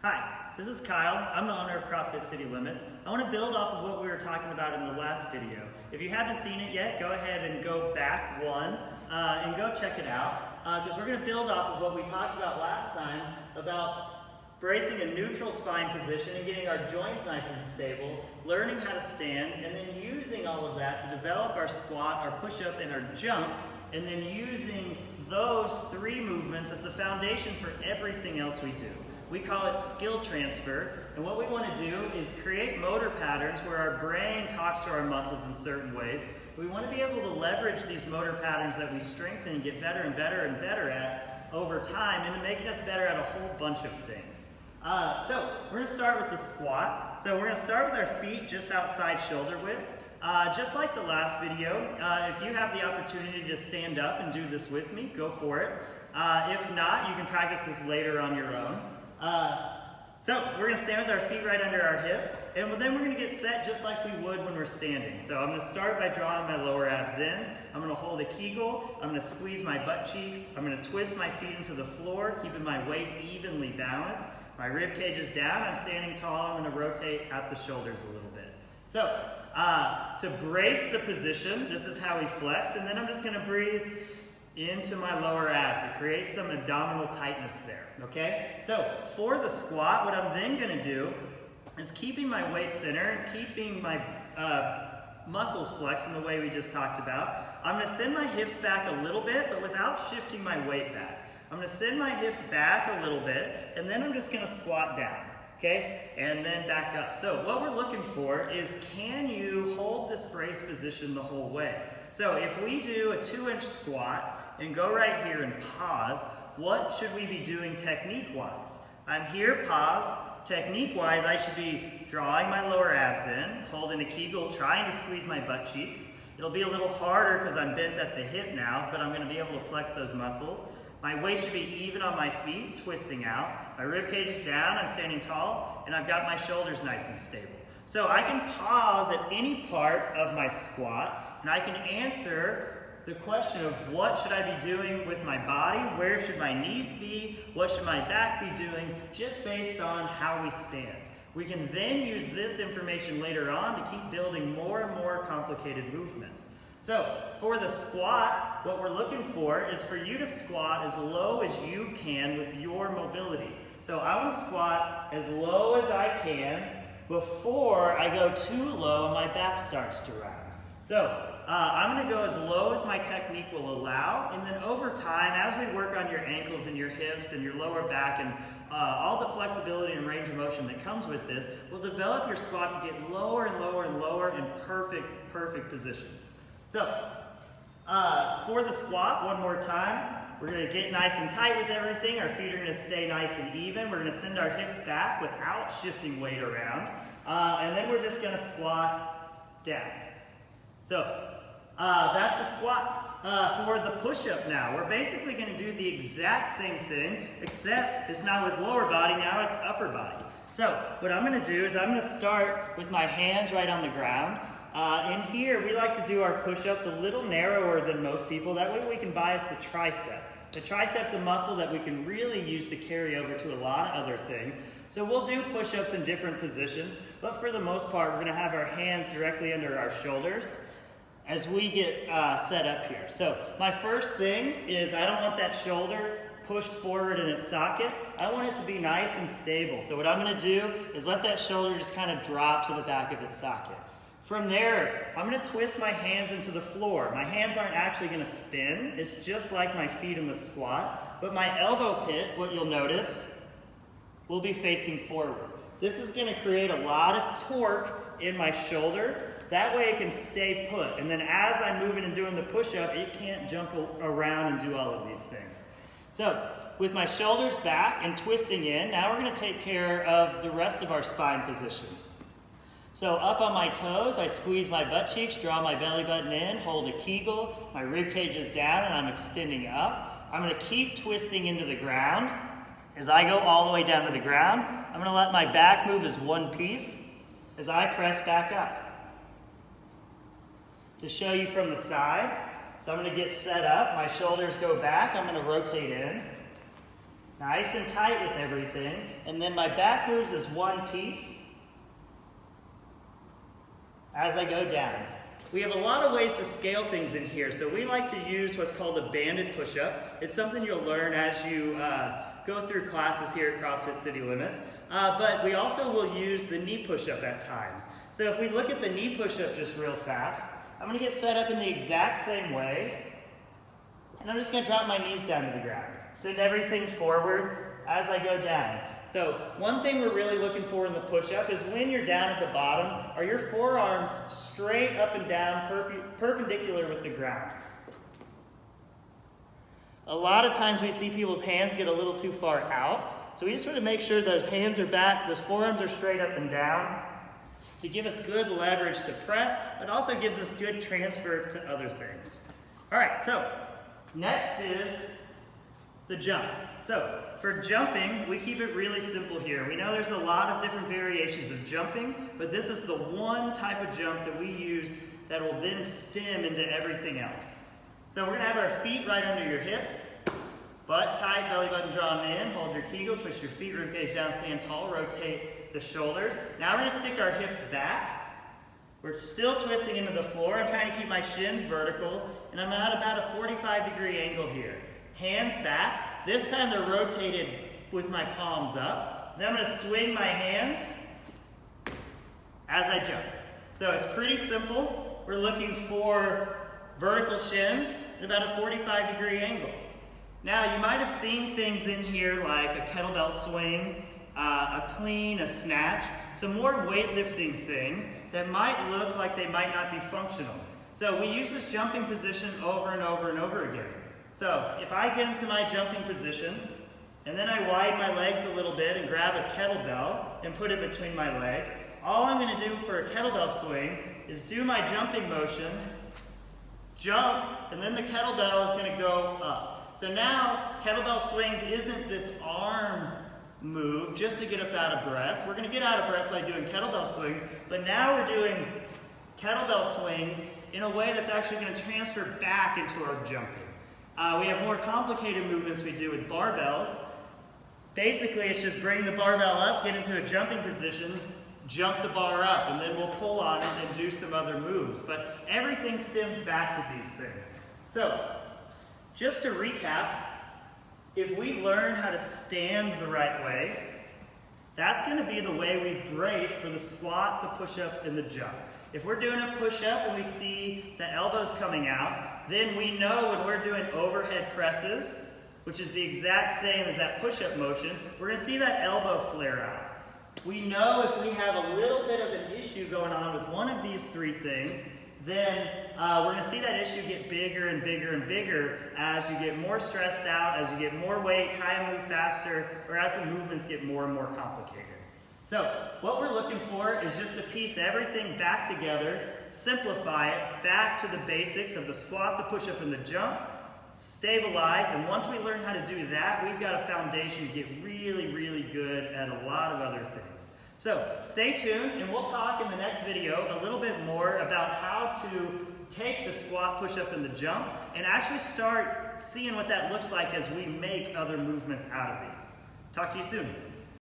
Hi, this is Kyle. I'm the owner of CrossFit City Limits. I want to build off of what we were talking about in the last video. If you haven't seen it yet, go ahead and go back one and go check it out because we're going to build off of what we talked about last time about bracing a neutral spine position and getting our joints nice and stable, learning how to stand, and then using all of that to develop our squat, our push-up, and our jump, and then using those three movements as the foundation for everything else we do. We call it skill transfer, and what we want to do is create motor patterns where our brain talks to our muscles in certain ways. We want to be able to leverage these motor patterns that we strengthen and get better and better and better at over time into making us better at a whole bunch of things. So we're going to start with the squat. So we're going to start with our feet just outside shoulder width. Just like the last video, if you have the opportunity to stand up and do this with me, go for it. If not, you can practice this later on your own. So we're going to stand with our feet right under our hips, and then we're going to get set just like we would when we're standing. So I'm going to start by drawing my lower abs in. I'm going to hold a Kegel. I'm going to squeeze my butt cheeks. I'm going to twist my feet into the floor, keeping my weight evenly balanced. My rib cage is down. I'm standing tall. I'm going to rotate out the shoulders a little bit. So to brace the position, this is how we flex, and then I'm just going to breathe into my lower abs to create some abdominal tightness there, okay? So for the squat, what I'm then gonna do is keeping my weight center and keeping my muscles flexed in the way we just talked about. I'm gonna send my hips back a little bit, but without shifting my weight back. I'm gonna send my hips back a little bit, and then I'm just gonna squat down, okay? And then back up. So what we're looking for is, can you hold this brace position the whole way? So if we do a 2-inch squat, and go right here and pause, what should we be doing technique-wise? I'm here paused. Technique-wise, I should be drawing my lower abs in, holding a Kegel, trying to squeeze my butt cheeks. It'll be a little harder because I'm bent at the hip now, but I'm going to be able to flex those muscles. My weight should be even on my feet, twisting out. My rib cage is down, I'm standing tall, and I've got my shoulders nice and stable. So I can pause at any part of my squat, and I can answer the question of what should I be doing with my body, where should my knees be, what should my back be doing, just based on how we stand. We can then use this information later on to keep building more and more complicated movements. So for the squat, what we're looking for is for you to squat as low as you can with your mobility. So I want to squat as low as I can before I go too low and my back starts to round. So I'm going to go as low as my technique will allow, and then over time, as we work on your ankles and your hips and your lower back and all the flexibility and range of motion that comes with this, we'll develop your squat to get lower and lower and lower in perfect positions. So for the squat, one more time, we're going to get nice and tight with everything. Our feet are going to stay nice and even. We're going to send our hips back without shifting weight around, and then we're just going to squat down. So that's the squat. For the push-up now, we're basically going to do the exact same thing, except it's not with lower body, now it's upper body. So what I'm going to do is I'm going to start with my hands right on the ground. In here, we like to do our push-ups a little narrower than most people. That way we can bias the tricep. The tricep's a muscle that we can really use to carry over to a lot of other things. So we'll do push-ups in different positions, but for the most part, we're going to have our hands directly under our shoulders as we get set up here. So my first thing is I don't want that shoulder pushed forward in its socket. I want it to be nice and stable. So what I'm going to do is let that shoulder just kind of drop to the back of its socket. From there, I'm going to twist my hands into the floor. My hands aren't actually going to spin. It's just like my feet in the squat. But my elbow pit, what you'll notice, will be facing forward. This is going to create a lot of torque in my shoulder. That way it can stay put. And then as I'm moving and doing the push-up, it can't jump around and do all of these things. So with my shoulders back and twisting in, now we're going to take care of the rest of our spine position. So up on my toes, I squeeze my butt cheeks, draw my belly button in, hold a Kegel, my rib cage is down and I'm extending up. I'm going to keep twisting into the ground. As I go all the way down to the ground, I'm going to let my back move as one piece as I press back up. To show you from the side, so I'm going to get set up, my shoulders go back, I'm going to rotate in. nice and tight with everything. And then my back moves as one piece as I go down. We have a lot of ways to scale things in here, so we like to use what's called a banded push-up. It's something you'll learn as you go through classes here at CrossFit City Limits, but we also will use the knee push-up at times. So if we look at the knee push-up just real fast, I'm going to get set up in the exact same way, and I'm just going to drop my knees down to the ground. Send everything forward as I go down. So one thing we're really looking for in the push-up is when you're down at the bottom, are your forearms straight up and down, perpendicular with the ground. A lot of times we see people's hands get a little too far out, so we just want to make sure those hands are back, those forearms are straight up and down to give us good leverage to press, but also gives us good transfer to other things. All right, so next is the jump. So for jumping, we keep it really simple here. We know there's a lot of different variations of jumping, but this is the one type of jump that we use that will then stem into everything else. So we're gonna have our feet right under your hips, butt tight, belly button drawn in, hold your Kegel, twist your feet, ribcage down, stand tall, rotate the shoulders. Now we're gonna stick our hips back. We're still twisting into the floor. I'm trying to keep my shins vertical, and I'm at about a 45-degree angle here. Hands back. This time they're rotated with my palms up. Then I'm going to swing my hands as I jump. So it's pretty simple. We're looking for vertical shins at about a 45-degree angle. Now you might have seen things in here like a kettlebell swing, a clean, a snatch, some more weightlifting things that might look like they might not be functional. So we use this jumping position over and over and over again. So if I get into my jumping position, and then I widen my legs a little bit and grab a kettlebell and put it between my legs, all I'm going to do for a kettlebell swing is do my jumping motion, jump, and then the kettlebell is going to go up. So now kettlebell swings isn't this arm move just to get us out of breath. We're going to get out of breath by doing kettlebell swings, but now we're doing kettlebell swings in a way that's actually going to transfer back into our jumping. We have more complicated movements we do with barbells. Basically, it's just bring the barbell up, get into a jumping position, jump the bar up, and then we'll pull on it and do some other moves. But everything stems back to these things. So, just to recap, if we learn how to stand the right way, that's going to be the way we brace for the squat, the push-up, and the jump. If we're doing a push-up and we see the elbows coming out, then we know when we're doing overhead presses, which is the exact same as that push-up motion, we're going to see that elbow flare out. We know if we have a little bit of an issue going on with one of these three things, then we're going to see that issue get bigger and bigger and bigger as you get more stressed out, as you get more weight, try and move faster, or as the movements get more and more complicated. So what we're looking for is just to piece everything back together, simplify it back to the basics of the squat, the push-up, and the jump, stabilize, and once we learn how to do that, we've got a foundation to get really, really good at a lot of other things. So stay tuned, and we'll talk in the next video a little bit more about how to take the squat, push-up, and the jump, and actually start seeing what that looks like as we make other movements out of these. Talk to you soon.